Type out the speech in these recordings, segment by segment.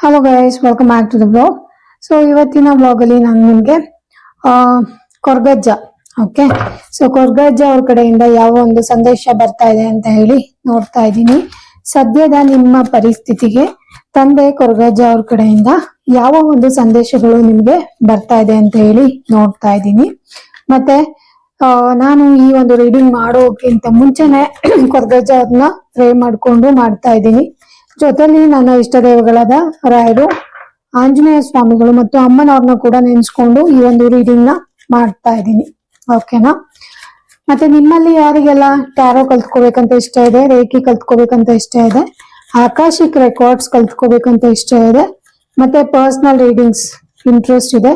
Hello guys, welcome back to the blog. So ಇವತ್ತಿನ blog ಅಲ್ಲಿ ನಾನು ನಿಮ್ಗೆ ಕೊರ್ಗಜ್ಜ ಓಕೆ ಸೊ ಕೊರ್ಗಜ್ಜ ಅವ್ರ ಕಡೆಯಿಂದ ಯಾವ ಒಂದು ಸಂದೇಶ ಬರ್ತಾ ಇದೆ ಅಂತ ಹೇಳಿ ನೋಡ್ತಾ ಇದ್ದೀನಿ. ಸದ್ಯದ ನಿಮ್ಮ ಪರಿಸ್ಥಿತಿಗೆ ತಂದೆ ಕೊರ್ಗಜ್ಜ ಅವ್ರ ಕಡೆಯಿಂದ ಯಾವ ಒಂದು ಸಂದೇಶಗಳು ನಿಮ್ಗೆ ಬರ್ತಾ ಇದೆ ಅಂತ ಹೇಳಿ ನೋಡ್ತಾ ಇದ್ದೀನಿ. ಮತ್ತೆ ನಾನು ಈ ಒಂದು ರೀಡಿಂಗ್ ಮಾಡೋಕ್ಕಿಂತ ಮುಂಚೆನೆ ಕೊರ್ಗಜ್ಜ ಅವ್ರನ್ನ ಪ್ರೇ ಮಾಡ್ಕೊಂಡು ಮಾಡ್ತಾ ಇದ್ದೀನಿ. ಜೊತೆಲಿ ನನ್ನ ಇಷ್ಟ ದೇವಗಳಾದ ರಾಯರು, ಆಂಜನೇಯ ಸ್ವಾಮಿಗಳು ಮತ್ತು ಅಮ್ಮನವ್ರನ್ನ ಕೂಡ ನೆನ್ಸ್ಕೊಂಡು ಈ ಒಂದು ರೀಡಿಂಗ್ ನ ಮಾಡ್ತಾ ಇದ್ದೀನಿ. ಓಕೆನಾ? ಮತ್ತೆ ನಿಮ್ಮಲ್ಲಿ ಯಾರಿಗೆಲ್ಲ ಟ್ಯಾರೋ ಕಲ್ತ್ಕೋಬೇಕಂತ ಇಷ್ಟ ಇದೆ, ರೇಖಿ ಕಲ್ತ್ಕೋಬೇಕಂತ ಇಷ್ಟ ಇದೆ, ಆಕಾಶಿಕ್ ರೆಕಾರ್ಡ್ಸ್ ಕಲ್ತ್ಕೋಬೇಕಂತ ಇಷ್ಟ ಇದೆ, ಮತ್ತೆ ಪರ್ಸನಲ್ ರೀಡಿಂಗ್ಸ್ ಇಂಟ್ರೆಸ್ಟ್ ಇದೆ,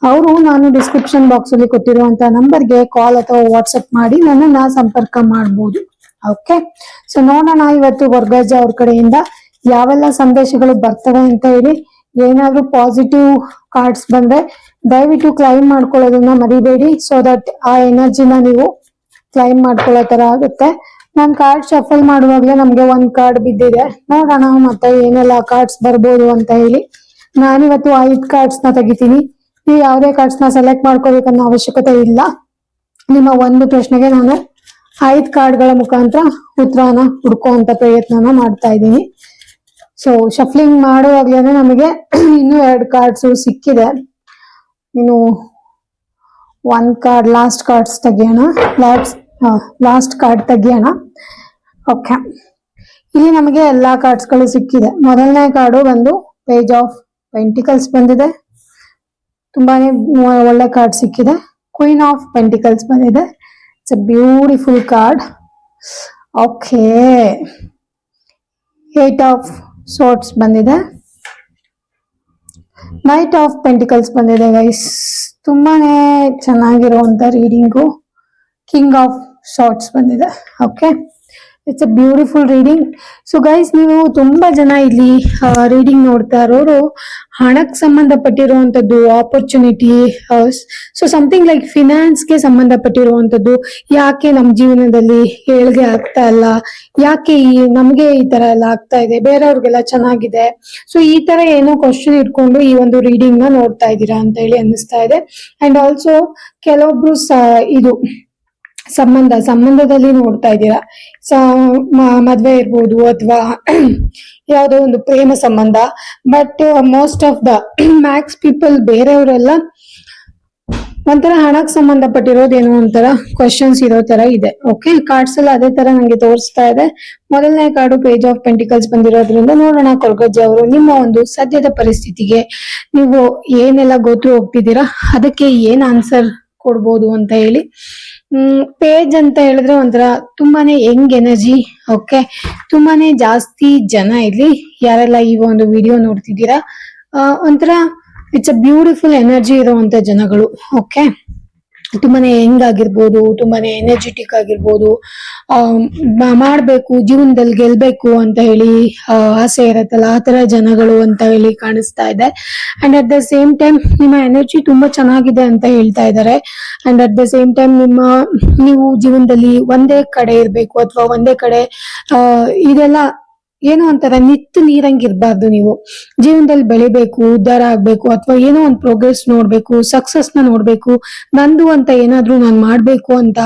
ಅವರು ನಾನು ಡಿಸ್ಕ್ರಿಪ್ಷನ್ ಬಾಕ್ಸ್ ಅಲ್ಲಿ ಕೊಟ್ಟಿರುವಂತ ನಂಬರ್ಗೆ ಕಾಲ್ ಅಥವಾ ವಾಟ್ಸ್ಆಪ್ ಮಾಡಿ ನನ್ನನ್ನ ಸಂಪರ್ಕ ಮಾಡಬಹುದು. ಓಕೆ, ಸೊ ನೋಡೋಣ ಇವತ್ತು ಕೊರ್ಗಜ್ಜ ಅವ್ರ ಕಡೆಯಿಂದ ಯಾವೆಲ್ಲ ಸಂದೇಶಗಳು ಬರ್ತವೆ ಅಂತ ಹೇಳಿ. ಏನಾದ್ರೂ ಪಾಸಿಟಿವ್ ಕಾರ್ಡ್ಸ್ ಬಂದ್ರೆ ದಯವಿಟ್ಟು ಕ್ಲೈಮ್ ಮಾಡ್ಕೊಳ್ಳೋದನ್ನ ಮರಿಬೇಡಿ, ಸೊ ದಟ್ ಆ ಎನರ್ಜಿನ ನೀವು ಕ್ಲೈಮ್ ಮಾಡ್ಕೊಳ್ಳೋ ತರ ಆಗುತ್ತೆ. ನಾನ್ ಕಾರ್ಡ್ ಶಫಲ್ ಮಾಡುವಾಗ್ಲೇ ನಮ್ಗೆ ಒಂದ್ ಕಾರ್ಡ್ ಬಿದ್ದಿದೆ, ನೋಡೋಣ ಮತ್ತೆ ಏನೆಲ್ಲ ಕಾರ್ಡ್ಸ್ ಬರ್ಬೋದು ಅಂತ ಹೇಳಿ. ನಾನಿವತ್ತು 5 ಕಾರ್ಡ್ಸ್ ನ ತೆಗಿತೀನಿ. ನೀವು ಯಾವುದೇ ಕಾರ್ಡ್ಸ್ ನ ಸೆಲೆಕ್ಟ್ ಮಾಡ್ಕೋಬೇಕನ್ನೋ ಅವಶ್ಯಕತೆ ಇಲ್ಲ. ನಿಮ್ಮ ಒಂದು ಪ್ರಶ್ನೆಗೆ ನಾನು 5 ಕಾರ್ಡ್ಗಳ ಮುಖಾಂತರ ಉತ್ತರನ ಹುಡ್ಕುವಂತ ಪ್ರಯತ್ನನ ಮಾಡ್ತಾ ಇದ್ದೀನಿ. ಸೊ ಶಫ್ಲಿಂಗ್ ಮಾಡುವಾಗ್ಲೇನೆ ನಮಗೆ ಇನ್ನೂ 2 ಕಾರ್ಡ್ಸ್ ಸಿಕ್ಕಿದೆ. ಇನ್ನು 1 ಕಾರ್ಡ್ ಲಾಸ್ಟ್ ಕಾರ್ಡ್ಸ್ ತೆಗಿಯೋಣ. ಲಾಸ್ಟ್ ಕಾರ್ಡ್ ತೆಗಿಯೋಣ. ಓಕೆ, ಇಲ್ಲಿ ನಮಗೆ ಎಲ್ಲಾ ಕಾರ್ಡ್ಸ್ ಗಳು ಸಿಕ್ಕಿದೆ. ಮೊದಲನೇ ಕಾರ್ಡು ಬಂದು ಪೇಜ್ ಆಫ್ ಪೆಂಟಿಕಲ್ಸ್ ಬಂದಿದೆ, ತುಂಬಾನೇ ಒಳ್ಳೆ ಕಾರ್ಡ್ ಸಿಕ್ಕಿದೆ. ಕ್ವೀನ್ ಆಫ್ ಪೆಂಟಿಕಲ್ಸ್ ಬಂದಿದೆ, it's a beautiful card. Okay, 8 of swords ಬಂದಿದೆ, ನೈಟ್ ಆಫ್ ಪೆಂಟಿಕಲ್ಸ್ ಬಂದಿದೆ. ಗೈಸ್ ತುಂಬಾನೇ ಚೆನ್ನಾಗಿರುವಂತ ರೀಡಿಂಗು. ಕಿಂಗ್ ಆಫ್ ಶಾರ್ಟ್ಸ್ ಬಂದಿದೆ. Okay, it's a beautiful reading. So guys, ನೀವು ತುಂಬಾ ಜನ ಇಲ್ಲಿ ರೀಡಿಂಗ್ ನೋಡ್ತಾ ಇರೋರು ಹಣಕ್ಕೆ ಸಂಬಂಧಪಟ್ಟಿರುವಂತದ್ದು, ಆಪರ್ಚುನಿಟಿ, ಸೊ ಸಮಥಿಂಗ್ ಲೈಕ್ ಫಿನಾನ್ಸ್ಗೆ ಸಂಬಂಧಪಟ್ಟಿರುವಂತದ್ದು. ಯಾಕೆ ನಮ್ಮ ಜೀವನದಲ್ಲಿ ಏಳ್ಗೆ ಆಗ್ತಾ ಇಲ್ಲ, ಯಾಕೆ ನಮ್ಗೆ ಈ ತರ ಎಲ್ಲ ಆಗ್ತಾ ಇದೆ, ಬೇರೆಯವ್ರಿಗೆಲ್ಲ ಚೆನ್ನಾಗಿದೆ, ಸೊ ಈ ತರ ಏನೋ ಕ್ವಶನ್ ಇಟ್ಕೊಂಡು ಈ ಒಂದು ರೀಡಿಂಗ್ ನ ನೋಡ್ತಾ ಇದ್ದೀರಾ ಅಂತ ಹೇಳಿ ಅನ್ನಿಸ್ತಾ ಇದೆ. ಅಂಡ್ ಆಲ್ಸೋ ಕೆಲವೊಬ್ರು ಇದು ಸಂಬಂಧದಲ್ಲಿ ನೋಡ್ತಾ ಇದ್ದೀರಾ. ಮದ್ವೆ ಇರ್ಬೋದು ಅಥವಾ ಯಾವುದೋ ಒಂದು ಪ್ರೇಮ ಸಂಬಂಧ. But most of the Max people ಬೇರೆಯವರೆಲ್ಲ ಒಂಥರ ಹಣಕ್ಕೆ ಸಂಬಂಧಪಟ್ಟಿರೋದೇನೋ ಒಂಥರ ಕ್ವಶನ್ಸ್ ಇರೋ ತರ ಇದೆ. ಓಕೆ, ಕಾರ್ಡ್ಸ್ ಎಲ್ಲ ಅದೇ ತರ ನಂಗೆ ತೋರಿಸ್ತಾ ಇದೆ. ಮೊದಲನೇ ಕಾರ್ಡು ಪೇಜ್ ಆಫ್ ಪೆಂಟಿಕಲ್ಸ್ ಬಂದಿರೋದ್ರಿಂದ ನೋಡೋಣ ಕೊರ್ಗಜ್ಜ ಅವರು ನಿಮ್ಮ ಒಂದು ಸದ್ಯದ ಪರಿಸ್ಥಿತಿಗೆ ನೀವು ಏನೆಲ್ಲ ಗೊತ್ತು ಹೋಗ್ತಿದ್ದೀರಾ, ಅದಕ್ಕೆ ಏನ್ ಆನ್ಸರ್ ಕೊಡ್ಬೋದು ಅಂತ ಹೇಳಿ. ಪೇಜ್ ಅಂತ ಹೇಳಿದ್ರೆ ಒಂಥರ ತುಂಬಾನೇ ಯಂಗ್ ಎನರ್ಜಿ. ಓಕೆ, ತುಂಬಾನೇ ಜಾಸ್ತಿ ಜನ ಇಲ್ಲಿ ಯಾರೆಲ್ಲ ಈ ಒಂದು ವಿಡಿಯೋ ನೋಡ್ತಿದ್ದೀರಾ ಒಂಥರ ಇಟ್ಸ್ ಅ ಬ್ಯೂಟಿಫುಲ್ ಎನರ್ಜಿ ಇರುವಂತ ಜನಗಳು. ಓಕೆ, ತುಂಬಾನೇ ಯಂಗ್ ಆಗಿರ್ಬೋದು, ತುಂಬಾನೇ ಎನರ್ಜೆಟಿಕ್ ಆಗಿರ್ಬೋದು, ಮಾಡ್ಬೇಕು ಜೀವನದಲ್ಲಿ ಗೆಲ್ಬೇಕು ಅಂತ ಹೇಳಿ ಆಸೆ ಇರತ್ತಲ್ಲ, ಆ ತರ ಜನಗಳು ಅಂತ ಹೇಳಿ ಕಾಣಿಸ್ತಾ ಇದೆ. And at the same time ನಿಮ್ಮ ಎನರ್ಜಿ ತುಂಬಾ ಚೆನ್ನಾಗಿದೆ ಅಂತ ಹೇಳ್ತಾ ಇದ್ದಾರೆ. And at the same time ನೀವು ಜೀವನದಲ್ಲಿ ಒಂದೇ ಕಡೆ ಇರ್ಬೇಕು ಅಥವಾ ಒಂದೇ ಕಡೆ ಇದೆಲ್ಲ ಏನೋ ಒಂಥರ ನಿತ್ತು ನೀರಂಗಿರ್ಬಾರ್ದು. ನೀವು ಜೀವನದಲ್ಲಿ ಬೆಳಿಬೇಕು, ಉದ್ಧಾರ ಆಗ್ಬೇಕು, ಅಥವಾ ಏನೋ ಒಂದು ಪ್ರೋಗ್ರೆಸ್ ನೋಡ್ಬೇಕು, ಸಕ್ಸಸ್ ನ ನೋಡ್ಬೇಕು, ನಂದು ಅಂತ ಏನಾದ್ರೂ ನಾನು ಮಾಡ್ಬೇಕು ಅಂತ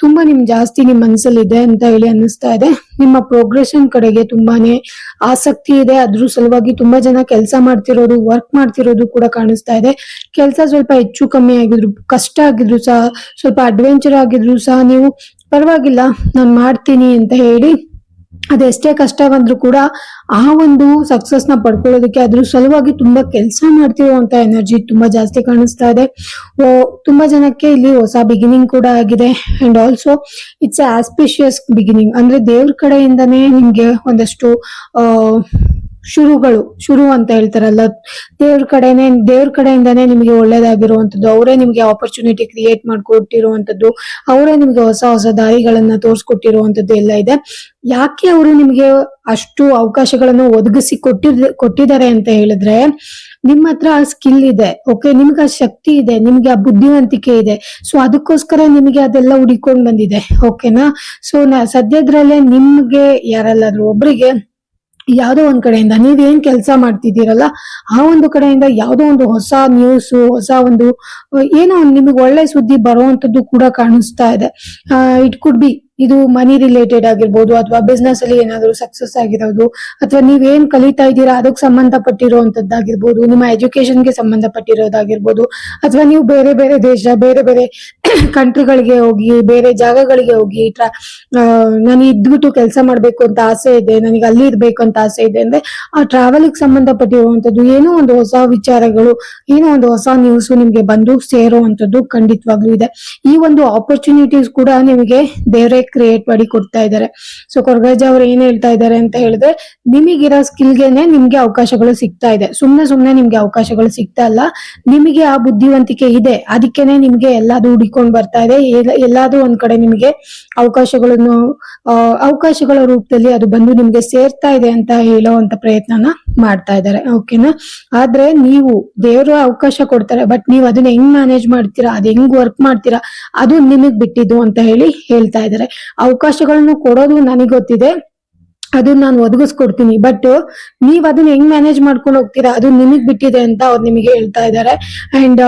ತುಂಬಾ ಜಾಸ್ತಿ ನಿಮ್ ಮನಸ್ಸಲ್ಲಿ ಇದೆ ಅಂತ ಹೇಳಿ ಅನ್ನಿಸ್ತಾ ಇದೆ. ನಿಮ್ಮ ಪ್ರೋಗ್ರೆಷನ್ ಕಡೆಗೆ ತುಂಬಾನೇ ಆಸಕ್ತಿ ಇದೆ. ಅದ್ರ ಸಲುವಾಗಿ ತುಂಬಾ ಜನ ಕೆಲಸ ಮಾಡ್ತಿರೋದು, ವರ್ಕ್ ಮಾಡ್ತಿರೋದು ಕೂಡ ಕಾಣಿಸ್ತಾ ಇದೆ. ಕೆಲಸ ಸ್ವಲ್ಪ ಹೆಚ್ಚು ಕಮ್ಮಿ ಆಗಿದ್ರು, ಕಷ್ಟ ಆಗಿದ್ರು ಸಹ, ಸ್ವಲ್ಪ ಅಡ್ವೆಂಚರ್ ಆಗಿದ್ರು ಸಹ ನೀವು ಪರವಾಗಿಲ್ಲ ನಾನು ಮಾಡ್ತೀನಿ ಅಂತ ಹೇಳಿ ಅದೆಷ್ಟೇ ಕಷ್ಟ ಬಂದ್ರು ಕೂಡ ಆ ಒಂದು ಸಕ್ಸಸ್ ನ ಪಡ್ಕೊಳ್ಳೋದಕ್ಕೆ ಅದ್ರ ಸಲುವಾಗಿ ತುಂಬಾ ಕೆಲಸ ಮಾಡ್ತಿರುವಂತ ಎನರ್ಜಿ ತುಂಬಾ ಜಾಸ್ತಿ ಕಾಣಿಸ್ತಾ ಇದೆ. ತುಂಬಾ ಜನಕ್ಕೆ ಇಲ್ಲಿ ಹೊಸ ಬಿಗಿನಿಂಗ್ ಕೂಡ ಆಗಿದೆ. And also it's auspicious beginning, ಅಂದ್ರೆ ದೇವ್ರ ಕಡೆಯಿಂದಾನೇ ನಿಮ್ಗೆ ಒಂದಷ್ಟು ಶುರು ಅಂತ ಹೇಳ್ತಾರಲ್ಲ, ದೇವ್ರ ಕಡೆಯಿಂದಾನೇ ನಿಮ್ಗೆ ಒಳ್ಳೇದಾಗಿರುವಂತದ್ದು, ಅವರೇ ನಿಮ್ಗೆ ಆಪರ್ಚುನಿಟಿ ಕ್ರಿಯೇಟ್ ಮಾಡ್ಕೊಟ್ಟಿರುವಂತದ್ದು, ಅವರೇ ನಿಮ್ಗೆ ಹೊಸ ಹೊಸ ದಾರಿಗಳನ್ನ ತೋರ್ಸ್ಕೊಟ್ಟಿರುವಂತದ್ದು ಎಲ್ಲ ಇದೆ. ಯಾಕೆ ಅವರು ನಿಮ್ಗೆ ಅಷ್ಟು ಅವಕಾಶಗಳನ್ನು ಒದಗಿಸಿ ಕೊಟ್ಟಿದ್ದಾರೆ ಅಂತ ಹೇಳಿದ್ರೆ ನಿಮ್ಮ ಹತ್ರ ಆ ಸ್ಕಿಲ್ ಇದೆ. ಓಕೆ, ನಿಮ್ಗೆ ಆ ಶಕ್ತಿ ಇದೆ, ನಿಮ್ಗೆ ಆ ಬುದ್ಧಿವಂತಿಕೆ ಇದೆ. ಸೊ ಅದಕ್ಕೋಸ್ಕರ ನಿಮ್ಗೆ ಅದೆಲ್ಲ ಹುಡಿಕೊಂಡ್ ಬಂದಿದೆ. ಓಕೆನಾ? ಸೊ ಸದ್ಯದ್ರಲ್ಲೇ ನಿಮ್ಗೆ ಯಾರಲ್ಲಾದ್ರೂ ಒಬ್ರಿಗೆ ಯಾವ್ದೋ ಒಂದ್ ಕಡೆಯಿಂದ ನೀವೇನ್ ಕೆಲಸ ಮಾಡ್ತಿದ್ದೀರಲ್ಲ ಆ ಒಂದು ಕಡೆಯಿಂದ ಯಾವ್ದೋ ಒಂದು ಹೊಸ ನ್ಯೂಸ್, ಹೊಸ ಒಂದು ಏನೋ ಒಂದು ನಿಮಗೆ ಒಳ್ಳೆ ಸುದ್ದಿ ಬರುವಂತದ್ದು ಕೂಡ ಕಾಣಿಸ್ತಾ ಇದೆ. ಇಟ್ ಕುಡ್ ಬಿ ಇದು ಮನಿ ರಿಲೇಟೆಡ್ ಆಗಿರ್ಬೋದು, ಅಥವಾ ಬಿಸ್ನೆಸ್ ಅಲ್ಲಿ ಏನಾದ್ರು ಸಕ್ಸಸ್ ಆಗಿರೋದು, ಅಥವಾ ನೀವೇನ್ ಕಲಿತಾ ಇದ್ದೀರಾ ಅದಕ್ಕೆ ಸಂಬಂಧಪಟ್ಟಿರುವಂತದ್ದಾಗಿರ್ಬೋದು, ನಿಮ್ಮ ಎಜುಕೇಶನ್ಗೆ ಸಂಬಂಧಪಟ್ಟಿರೋದಾಗಿರ್ಬೋದು, ಅಥವಾ ನೀವು ಬೇರೆ ಬೇರೆ ದೇಶ, ಬೇರೆ ಬೇರೆ ಕಂಟ್ರಿಗಳಿಗೆ ಹೋಗಿ, ಬೇರೆ ಜಾಗಗಳಿಗೆ ಹೋಗಿ ನಾನು ಇದ್ಬಿಟ್ಟು ಕೆಲಸ ಮಾಡ್ಬೇಕು ಅಂತ ಆಸೆ ಇದೆ, ನನಗೆ ಅಲ್ಲಿ ಇರ್ಬೇಕು ಅಂತ ಆಸೆ ಇದೆ ಅಂದ್ರೆ ಆ ಟ್ರಾವೆಲ್ಗೆ ಸಂಬಂಧಪಟ್ಟಿರುವಂತದ್ದು ಏನೋ ಒಂದು ಹೊಸ ವಿಚಾರಗಳು, ಏನೋ ಒಂದು ಹೊಸ ನ್ಯೂಸ್ ನಿಮ್ಗೆ ಬಂದು ಸೇರುವಂತದ್ದು ಖಂಡಿತವಾಗ್ಲೂ ಇದೆ. ಈ ಒಂದು ಆಪರ್ಚುನಿಟೀಸ್ ಕೂಡ ನಿಮಗೆ ದೇವರೇ ಕ್ರಿಯೇಟ್ ಮಾಡಿ ಕೊಡ್ತಾ ಇದ್ದಾರೆ. ಸೊ ಕೊರಗಜ್ಜ ಅವ್ರು ಏನ್ ಹೇಳ್ತಾ ಇದ್ದಾರೆ ಅಂತ ಹೇಳಿದ್ರೆ, ನಿಮಗಿರೋ ಸ್ಕಿಲ್ಗೆನೆ ನಿಮ್ಗೆ ಅವಕಾಶಗಳು ಸಿಗ್ತಾ ಇದೆ. ಸುಮ್ನೆ ನಿಮ್ಗೆ ಅವಕಾಶಗಳು ಸಿಗ್ತಾ ಇಲ್ಲ, ನಿಮಗೆ ಆ ಬುದ್ಧಿವಂತಿಕೆ ಇದೆ, ಅದಕ್ಕೇನೆ ನಿಮ್ಗೆ ಎಲ್ಲಾದ್ರೂ ಹುಡಿಕೊಂಡ್ ಬರ್ತಾ ಇದೆ. ಎಲ್ಲಾದ್ರೂ ಒಂದ್ ಕಡೆ ನಿಮ್ಗೆ ಅವಕಾಶಗಳನ್ನು ಅವಕಾಶಗಳ ರೂಪದಲ್ಲಿ ಅದು ಬಂದು ನಿಮ್ಗೆ ಸೇರ್ತಾ ಇದೆ ಅಂತ ಹೇಳುವಂತ ಪ್ರಯತ್ನನ ಮಾಡ್ತಾ ಇದ್ದಾರೆ. ಓಕೆನಾ? ಆದ್ರೆ ನೀವು ದೇವರು ಅವಕಾಶ ಕೊಡ್ತಾರೆ, ಬಟ್ ನೀವು ಅದನ್ನ ಹೆಂಗ್ ಮ್ಯಾನೇಜ್ ಮಾಡ್ತೀರಾ, ಅದ್ ಹೆಂಗ್ ವರ್ಕ್ ಮಾಡ್ತೀರಾ, ಅದು ನಿಮಗ್ ಬಿಟ್ಟಿದ್ದು ಅಂತ ಹೇಳ್ತಾ ಇದ್ದಾರೆ. ಅವಕಾಶಗಳನ್ನು ಕೊಡೋದು ನನಗ್ ಗೊತ್ತಿದೆ, ಅದನ್ನ ನಾನು ಒದಗಿಸ್ಕೊಡ್ತೀನಿ, ಬಟ್ ನೀವ್ ಅದನ್ನ ಹೆಂಗ್ ಮ್ಯಾನೇಜ್ ಮಾಡ್ಕೊಂಡು ಹೋಗ್ತೀರಾ ಅದು ನಿಮಗ್ ಬಿಟ್ಟಿದೆ ಅಂತ ಅವ್ರು ನಿಮಗೆ ಹೇಳ್ತಾ ಇದ್ದಾರೆ. ಅಂಡ್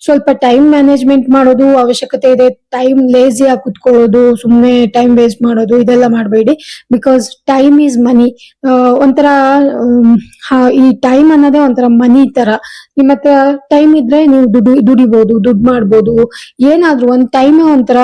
ಸ್ವಲ್ಪ ಟೈಮ್ ಮ್ಯಾನೇಜ್ಮೆಂಟ್ ಮಾಡೋದು ಅವಶ್ಯಕತೆ ಇದೆ. ಟೈಮ್ ಲೇಜಿ ಆಗಿ ಕುತ್ಕೊಳ್ಳೋದು, ಸುಮ್ನೆ ಟೈಮ್ ವೇಸ್ಟ್ ಮಾಡೋದು, ಇದೆಲ್ಲ ಮಾಡಬೇಡಿ. ಬಿಕಾಸ್ ಟೈಮ್ ಈಸ್ ಮನಿ. ಒಂಥರ ಈ ಟೈಮ್ ಅನ್ನೋದೇ ಒಂಥರ ಮನಿ ತರ. ನಿಮ್ಮ ಹತ್ರ ಟೈಮ್ ಇದ್ರೆ ನೀವು ದುಡಿಬಹುದು, ದುಡ್ಡು ಮಾಡ್ಬೋದು, ಏನಾದ್ರು ಒಂದ್ ಟೈಮ್ ಒಂಥರ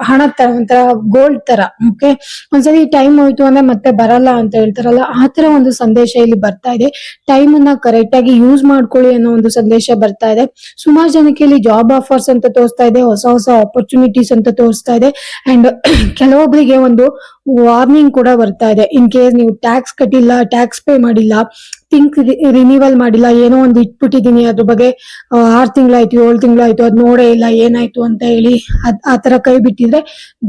ಹಣ ತರ, ಒಂಥರ ಗೋಲ್ಡ್ ತರ. ಓಕೆ, ಒಂದ್ಸರಿ ಟೈಮ್ ಹೋಯ್ತು ಅಂದ್ರೆ ಮತ್ತೆ ಬರಲ್ಲ ಅಂತ ಹೇಳ್ತಾರಲ್ಲ, ಆತರ ಒಂದು ಸಂದೇಶ ಇಲ್ಲಿ ಬರ್ತಾ ಇದೆ. ಟೈಮ್ ಅನ್ನ ಕರೆಕ್ಟ್ ಆಗಿ ಯೂಸ್ ಮಾಡ್ಕೊಳ್ಳಿ ಅನ್ನೋ ಒಂದು ಸಂದೇಶ ಬರ್ತಾ ಇದೆ. ಸುಮಾರು ಜನಕ್ಕೆ ಇಲ್ಲಿ ಜಾಬ್ ಆಫರ್ಸ್ ಅಂತ ತೋರಿಸ್ತಾ ಇದೆ, ಹೊಸ ಹೊಸ ಆಪರ್ಚುನಿಟೀಸ್ ಅಂತ ತೋರಿಸ್ತಾ ಇದೆ. ಅಂಡ್ ಕೆಲವೊಬ್ಬರಿಗೆ ಒಂದು ವಾರ್ನಿಂಗ್ ಕೂಡ ಬರ್ತಾ ಇದೆ. ಇನ್ ಕೇಸ್ ನೀವು ಟ್ಯಾಕ್ಸ್ ಕಟ್ಟಿಲ್ಲ, ಟ್ಯಾಕ್ಸ್ ಪೇ ಮಾಡಿಲ್ಲ, ಥಿಂಕ್ ರಿನಿವಲ್ ಮಾಡಿಲ್ಲ, ಏನೋ ಒಂದು ಇಟ್ಬಿಟ್ಟಿದೀನಿ, ಅದ್ರ ಬಗ್ಗೆ 6 ತಿಂಗಳಾಯ್ತು, 7 ತಿಂಗಳಾಯ್ತು, ಅದ್ ನೋಡೇ ಇಲ್ಲ, ಏನಾಯ್ತು ಅಂತ ಹೇಳಿ ಆತರ ಕೈ ಬಿಟ್ಟಿದ್ರೆ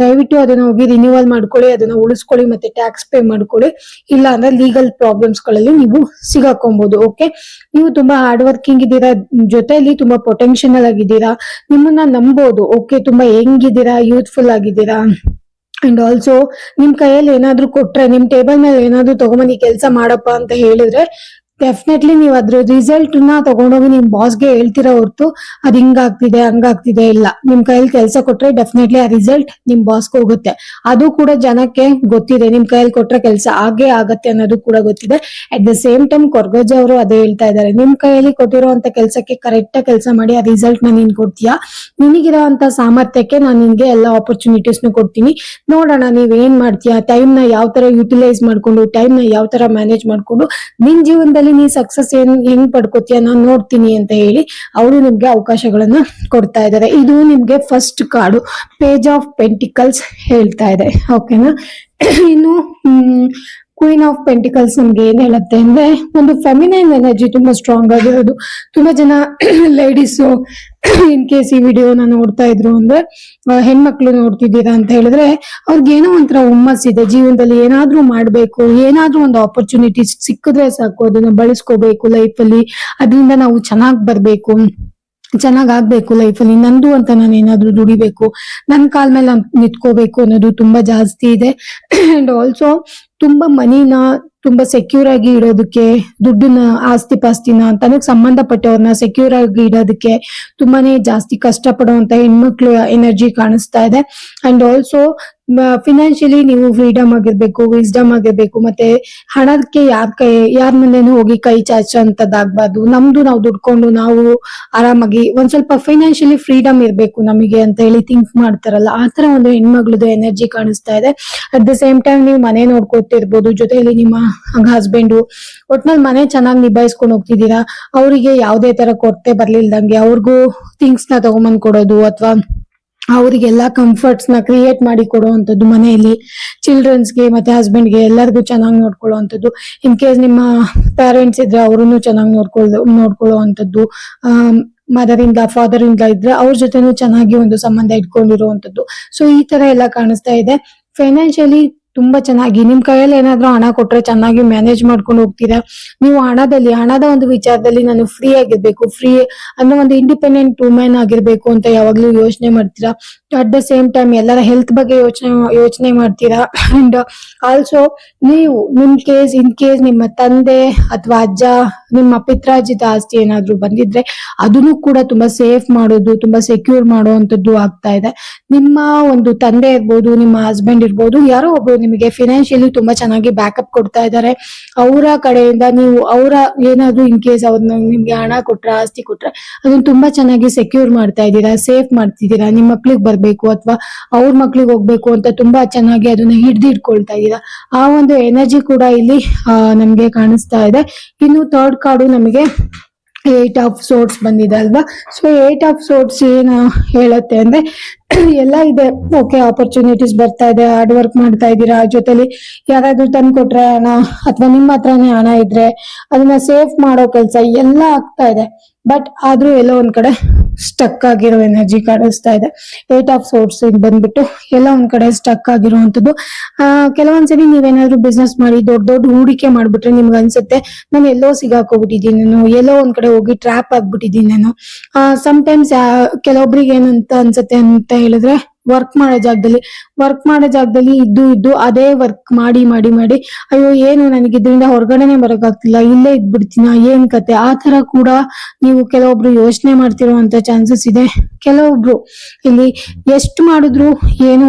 ದಯವಿಟ್ಟು ಅದನ್ನ ಹೋಗಿ ರಿನಿವಲ್ ಮಾಡ್ಕೊಳ್ಳಿ, ಅದನ್ನ ಉಳಿಸ್ಕೊಳ್ಳಿ, ಮತ್ತೆ ಟ್ಯಾಕ್ಸ್ ಪೇ ಮಾಡ್ಕೊಳ್ಳಿ. ಇಲ್ಲ ಅಂದ್ರೆ ಲೀಗಲ್ ಪ್ರಾಬ್ಲಮ್ಸ್ ಗಳಲ್ಲಿ ನೀವು ಸಿಗಾಕೊಬಹುದು. ಓಕೆ, ನೀವು ತುಂಬಾ ಹಾರ್ಡ್ ವರ್ಕಿಂಗ್ ಇದ್ದೀರಾ, ಜೊತೆಲಿ ತುಂಬಾ ಪೊಟೆನ್ಶಿಯಲ್ ಆಗಿದ್ದೀರಾ, ನಿಮ್ಮನ್ನ ನಂಬೋದು. ಓಕೆ, ತುಂಬಾ ಹೆಂಗಿದ್ದೀರಾ, ಯೂತ್ಫುಲ್ ಆಗಿದ್ದೀರಾ. ಅಂಡ್ ಆಲ್ಸೋ ನಿಮ್ ಕೈಯಲ್ಲಿ ಏನಾದ್ರು ಕೊಟ್ರೆ, ನಿಮ್ ಟೇಬಲ್ ಮೇಲೆ ಏನಾದ್ರು ತಗೊಂಬಂದು ಕೆಲಸ ಮಾಡಪ್ಪ ಅಂತ ಹೇಳಿದ್ರೆ ಡೆಫಿನೆಟ್ಲಿ ನೀವು ಅದ್ರ ರಿಸಲ್ಟ್ ನ ತಗೊಂಡೋಗಿ ನಿಮ್ ಬಾಸ್ಗೆ ಹೇಳ್ತಿರೋ ಹೊರ್ತು ಅದ್ ಹಿಂಗಾಗ್ತಿದೆ ಹಂಗಾಗ್ತಿದೆ ಇಲ್ಲ. ನಿಮ್ ಕೈಯಲ್ಲಿ ಕೆಲಸ ಕೊಟ್ರೆ ಡೆಫಿನೆಟ್ಲಿ ಆ ರಿಸಲ್ಟ್ ನಿಮ್ ಬಾಸ್ಗೆ ಹೋಗುತ್ತೆ. ಅದು ಕೂಡ ಜನಕ್ಕೆ ಗೊತ್ತಿದೆ, ನಿಮ್ ಕೈಯಲ್ಲಿ ಕೊಟ್ರೆ ಕೆಲಸ ಆಗೇ ಆಗತ್ತೆ ಅನ್ನೋದು ಕೂಡ ಗೊತ್ತಿದೆ. At the same time Koragajja ಅವರು ಅದೇ ಹೇಳ್ತಾ ಇದ್ದಾರೆ, ನಿಮ್ ಕೈಯಲ್ಲಿ ಕೊಟ್ಟಿರುವಂತ ಕೆಲಸಕ್ಕೆ ಕರೆಕ್ಟ್ ಆಗಿ ಕೆಲಸ ಮಾಡಿ ಆ ರಿಸಲ್ಟ್ ನ ನೀನ್ ಕೊಡ್ತೀಯಾ, ನಿನಗಿರೋಂತ ಸಾಮರ್ಥ್ಯಕ್ಕೆ ನಾನು ನಿನ್ಗೆ ಎಲ್ಲ ಆಪರ್ಚುನಿಟೀಸ್ ನು ಕೊಡ್ತೀನಿ, ನೋಡೋಣ ನೀವ್ ಏನ್ ಮಾಡ್ತೀಯಾ, ಟೈಮ್ ನ ಯಾವ ತರ ಯುಟಿಲೈಸ್ ಮಾಡ್ಕೊಂಡು, ಟೈಮ್ ನ ಯಾವ ತರ ಮ್ಯಾನೇಜ್ ಮಾಡ್ಕೊಂಡು ನಿನ್ ಜೀವನದಲ್ಲಿ ನೀ ಸಕ್ಸಸ್ ಹೆಂಗ್ ಪಡ್ಕೋತೀಯ ನಾನು ನೋಡ್ತೀನಿ ಅಂತ ಹೇಳಿ ಅವರು ನಿಮ್ಗೆ ಅವಕಾಶಗಳನ್ನ ಕೊಡ್ತಾ ಇದ್ದಾರೆ. ಇದು ನಿಮ್ಗೆ first card, page of pentacles ಹೇಳ್ತಾ ಇದೆ. ಓಕೆನಾ? ಇನ್ನು ಕ್ವೀನ್ ಆಫ್ ಪೆಂಟಿಕಲ್ಸ್ ನಮ್ಗೆ ಏನ್ ಹೇಳುತ್ತೆ ಅಂದ್ರೆ, ಒಂದು ಫೆಮಿನೈನ್ ಎನರ್ಜಿ ತುಂಬಾ ಸ್ಟ್ರಾಂಗ್ ಆಗಿರೋದು. ತುಂಬಾ ಜನ ಲೇಡೀಸ್ ಇನ್ ಕೇಸ್ ಈ ವಿಡಿಯೋನ ನೋಡ್ತಾ ಇದ್ರು ಅಂದ್ರೆ, ಹೆಣ್ಮಕ್ಳು ನೋಡ್ತಿದ್ದೀರಾ ಅಂತ ಹೇಳಿದ್ರೆ, ಅವ್ರಿಗೆ ಏನೋ ಒಂಥರ ಹುಮ್ಮಸ್ ಇದೆ, ಜೀವನದಲ್ಲಿ ಏನಾದ್ರೂ ಮಾಡ್ಬೇಕು, ಏನಾದ್ರೂ ಒಂದು ಆಪರ್ಚುನಿಟಿ ಸಿಕ್ಕಿದ್ರೆ ಸಾಕು, ಅದನ್ನ ಬಳಸ್ಕೋಬೇಕು ಲೈಫ್ ಅಲ್ಲಿ, ಅದರಿಂದ ನಾವು ಚೆನ್ನಾಗ್ ಆಗ್ಬೇಕು ಲೈಫಲ್ಲಿ, ನಂದು ಅಂತ ನಾನು ಏನಾದ್ರೂ ದುಡಿಬೇಕು, ನನ್ ಕಾಲ್ ಮೇಲೆ ನಿಂತ್ಕೋಬೇಕು ಅನ್ನೋದು ತುಂಬಾ ಜಾಸ್ತಿ ಇದೆ. ಅಂಡ್ ಆಲ್ಸೋ ತುಂಬಾ ಮನಿನ ತುಂಬಾ ಸೆಕ್ಯೂರ್ ಆಗಿ ಇಡೋದಕ್ಕೆ, ದುಡ್ಡನ್ನ, ಆಸ್ತಿ ಪಾಸ್ತಿನ, ತನಗ್ ಸಂಬಂಧಪಟ್ಟವ್ರನ್ನ ಸೆಕ್ಯೂರ್ ಆಗಿ ಇಡೋದಕ್ಕೆ ತುಂಬಾನೇ ಜಾಸ್ತಿ ಕಷ್ಟ ಪಡುವಂತ ಹೆಣ್ಮಕ್ಳು ಎನರ್ಜಿ ಕಾಣಿಸ್ತಾ ಇದೆ. ಅಂಡ್ ಆಲ್ಸೋ ಫಿನಾನ್ಷಿಯಲಿ ನೀವು ಫ್ರೀಡಮ್ ಆಗಿರ್ಬೇಕು, ವಿಸ್ಡಮ್ ಆಗಿರ್ಬೇಕು, ಮತ್ತೆ ಹಣಕ್ಕೆ ಯಾರ ಮುಂದೆನೂ ಹೋಗಿ ಕೈ ಚಾಚುವಂತದ್ದಾಗ್ಬಾರ್ದು. ನಮ್ದು ನಾವು ದುಡ್ಕೊಂಡು ನಾವು ಆರಾಮಾಗಿ ಒಂದ್ ಸ್ವಲ್ಪ ಫೈನಾನ್ಷಿಯಲಿ ಫ್ರೀಡಮ್ ಇರ್ಬೇಕು ನಮಗೆ ಅಂತ ಹೇಳಿ ಥಿಂಕ್ ಮಾಡ್ತಾರಲ್ಲ, ಆತರ ಒಂದು ಹೆಣ್ಮಗ್ಳದು ಎನರ್ಜಿ ಕಾಣಿಸ್ತಾ ಇದೆ. ಅಟ್ ದ ಸೇಮ್ ಟೈಮ್ ನೀವು ಮನೆ ನೋಡ್ಕೊತಿರ್ಬೋದು, ಜೊತೆಯಲ್ಲಿ ನಿಮ್ಮ ಹಸ್ಬೆಂಡು, ಒಟ್ನಲ್ಲಿ ಮನೆ ಚೆನ್ನಾಗಿ ನಿಭಾಯಿಸ್ಕೊಂಡು ಹೋಗ್ತಿದ್ದೀರಾ, ಅವರಿಗೆ ಯಾವ್ದೇ ತರ ಕೊರತೆ ಬರ್ಲಿಲ್ದಂಗೆ ಅವ್ರಿಗೂ ಥಿಂಗ್ಸ್ ನ ತಗೊಂಬಂದ್ ಕೊಡೋದು, ಅಥವಾ ಅವರಿಗೆಲ್ಲಾ ಕಂಫರ್ಟ್ಸ್ ನ ಕ್ರಿಯೇಟ್ ಮಾಡಿ ಕೊಡುವಂತದ್ದು, ಮನೆಯಲ್ಲಿ ಚಿಲ್ಡ್ರನ್ಸ್ಗೆ ಮತ್ತೆ ಹಸ್ಬೆಂಡ್ಗೆ ಎಲ್ಲರಿಗೂ ಚೆನ್ನಾಗಿ ನೋಡ್ಕೊಳ್ಳುವಂಥದ್ದು. ಇನ್ ಕೇಸ್ ನಿಮ್ಮ ಪೇರೆಂಟ್ಸ್ ಇದ್ರೆ ಅವ್ರನ್ನು ಚೆನ್ನಾಗಿ ನೋಡ್ಕೊಳ್ಳುವಂಥದ್ದು, ಮದರ್ ಇಂದ ಫಾದರ್ ಇಂದ ಇದ್ರೆ ಅವ್ರ ಜೊತೆನೂ ಚೆನ್ನಾಗಿ ಒಂದು ಸಂಬಂಧ ಇಟ್ಕೊಂಡಿರುವಂತದ್ದು. ಸೊ ಈ ತರ ಎಲ್ಲ ಕಾಣಿಸ್ತಾ ಇದೆ. ಫೈನಾನ್ಷಿಯಲಿ ತುಂಬಾ ಚೆನ್ನಾಗಿ ನಿಮ್ ಕೈಯಲ್ಲಿ ಏನಾದ್ರೂ ಹಣ ಕೊಟ್ರೆ ಚೆನ್ನಾಗಿ ಮ್ಯಾನೇಜ್ ಮಾಡ್ಕೊಂಡು ಹೋಗ್ತೀರಾ. ನೀವು ಹಣದ ಒಂದು ವಿಚಾರದಲ್ಲಿ ನಾನು ಫ್ರೀ ಆಗಿರ್ಬೇಕು, ಫ್ರೀ ಅನ್ನೋ ಒಂದು ಇಂಡಿಪೆಂಡೆಂಟ್ ವುಮೆನ್ ಆಗಿರ್ಬೇಕು ಅಂತ ಯಾವಾಗ್ಲೂ ಯೋಚನೆ ಮಾಡ್ತೀರಾ. ಅಟ್ ದ ಸೇಮ್ ಟೈಮ್ ಎಲ್ಲರ ಹೆಲ್ತ್ ಬಗ್ಗೆ ಯೋಚನೆ ಮಾಡ್ತೀರಾ. ಅಂಡ್ ಆಲ್ಸೋ ನೀವು ಇನ್ ಕೇಸ್ ನಿಮ್ಮ ತಂದೆ ಅಥವಾ ಅಜ್ಜ, ನಿಮ್ಮ ಪಿತ್ರಾರ್ಜಿತ ಆಸ್ತಿ ಏನಾದ್ರು ಬಂದಿದ್ರೆ ಅದನ್ನು ಕೂಡ ತುಂಬಾ ಸೇಫ್ ಮಾಡೋದು, ತುಂಬಾ ಸೆಕ್ಯೂರ್ ಮಾಡುವಂತದ್ದು ಆಗ್ತಾ ಇದೆ. ನಿಮ್ಮ ಒಂದು ತಂದೆ ಇರ್ಬೋದು, ನಿಮ್ಮ ಹಸ್ಬೆಂಡ್ ಇರ್ಬೋದು, ಯಾರೋ ಒಬ್ರು ನಿಮಗೆ ಫಿನಾನ್ಷಿಯಲಿ ತುಂಬಾ ಚೆನ್ನಾಗಿ ಬ್ಯಾಕಪ್ ಕೊಡ್ತಾ ಇದ್ದಾರೆ. ಅವರ ಕಡೆಯಿಂದ ನೀವು ಅವರ ಏನಾದ್ರು ಇನ್ ಕೇಸ್ ಅವ್ರನ್ನ ನಿಮ್ಗೆ ಹಣ ಕೊಟ್ರ, ಆಸ್ತಿ ಕೊಟ್ರ, ಅದನ್ನ ತುಂಬಾ ಚೆನ್ನಾಗಿ ಸೆಕ್ಯೂರ್ ಮಾಡ್ತಾ ಇದ್ದೀರಾ, ಸೇಫ್ ಮಾಡ್ತಿದ್ದೀರಾ. ನಿಮ್ ಮಕ್ಳಿಗೆ ಬರ್ಬೇಕು ಅಥವಾ ಅವ್ರ ಮಕ್ಳಿಗೆ ಹೋಗ್ಬೇಕು ಅಂತ ತುಂಬಾ ಚೆನ್ನಾಗಿ ಅದನ್ನ ಹಿಡ್ದಿಡ್ಕೊಳ್ತಾ ಇದ್ದೀರಾ. ಆ ಒಂದು ಎನರ್ಜಿ ಕೂಡ ಇಲ್ಲಿ ನಮ್ಗೆ ಕಾಣಿಸ್ತಾ ಇದೆ. ಇನ್ನು ಥರ್ಡ್ ಕಾರ್ಡು ನಮಗೆ 8 ಆಫ್ ಸೋರ್ಟ್ಸ್ ಬಂದಿದೆ ಅಲ್ವಾ. ಸೊ 8 ಆಫ್ ಸೋರ್ಟ್ಸ್ ಏನು ಹೇಳುತ್ತೆ ಅಂದ್ರೆ ಎಲ್ಲ ಇದೆ. ಓಕೆ, ಆಪರ್ಚುನಿಟೀಸ್ ಬರ್ತಾ ಇದೆ, ಹಾರ್ಡ್ ವರ್ಕ್ ಮಾಡ್ತಾ ಇದ್ದೀರಾ, ಜೊತೆಲಿ ಯಾರಾದ್ರೂ ತಂದು ಕೊಟ್ರೆ ಹಣ ಅಥವಾ ನಿಮ್ಮ ಹತ್ರನೇ ಹಣ ಇದ್ರೆ ಅದನ್ನ ಸೇಫ್ ಮಾಡೋ ಕೆಲಸ ಎಲ್ಲ ಆಗ್ತಾ ಇದೆ. ಬಟ್ ಆದ್ರೂ ಎಲ್ಲೋ ಒಂದ್ ಕಡೆ ಸ್ಟಕ್ ಆಗಿರೋ ಎನರ್ಜಿ ಕಾಣಿಸ್ತಾ ಇದೆ. 8 ಆಫ್ ಸೋರ್ಟ್ಸ್ ಬಂದ್ಬಿಟ್ಟು ಎಲ್ಲ ಒಂದ್ ಕಡೆ ಸ್ಟಕ್ ಆಗಿರುವಂತದ್ದು. ಕೆಲವೊಂದ್ಸರಿ ನೀವೇನಾದ್ರು ಬಿಸ್ನೆಸ್ ಮಾಡಿ ದೊಡ್ಡ ಹೂಡಿಕೆ ಮಾಡ್ಬಿಟ್ರೆ ನಿಮ್ಗೆ ಅನ್ಸುತ್ತೆ ನಾನು ಎಲ್ಲೋ ಸಿಗಾಕೋಗ್ಬಿಟ್ಟಿದ್ದೀನಿ, ನಾನು ಎಲ್ಲೋ ಒಂದ್ ಕಡೆ ಹೋಗಿ ಟ್ರ್ಯಾಪ್ ಆಗ್ಬಿಟ್ಟಿದ್ದೀನಿ ನಾನು. ಸಮ್ಟೈಮ್ಸ್ ಕೆಲವೊಬ್ರಿಗೆ ಏನಂತ ಅನ್ಸುತ್ತೆ ಅಂತ ಹೇಳಿದ್ರೆ, ವರ್ಕ್ ಮಾಡೋ ಜಾಗದಲ್ಲಿ ಇದ್ದು ಅದೇ ವರ್ಕ್ ಮಾಡಿ ಅಯ್ಯೋ ಏನು ನನಗೆ ಇದರಿಂದ ಹೊರಗಡೆನೆ ಬರಕಾಗ್ತಿಲ್ಲ, ಇಲ್ಲೇ ಇದ್ಬಿಡ್ತೀನ, ಏನ್ ಕತೆ, ಆ ತರ ಕೂಡ ನೀವು ಕೆಲವೊಬ್ರು ಯೋಚನೆ ಮಾಡ್ತಿರುವಂತ ಚಾನ್ಸಸ್ ಇದೆ. ಕೆಲವೊಬ್ರು ಇಲ್ಲಿ ಎಷ್ಟು ಮಾಡಿದ್ರು ಏನು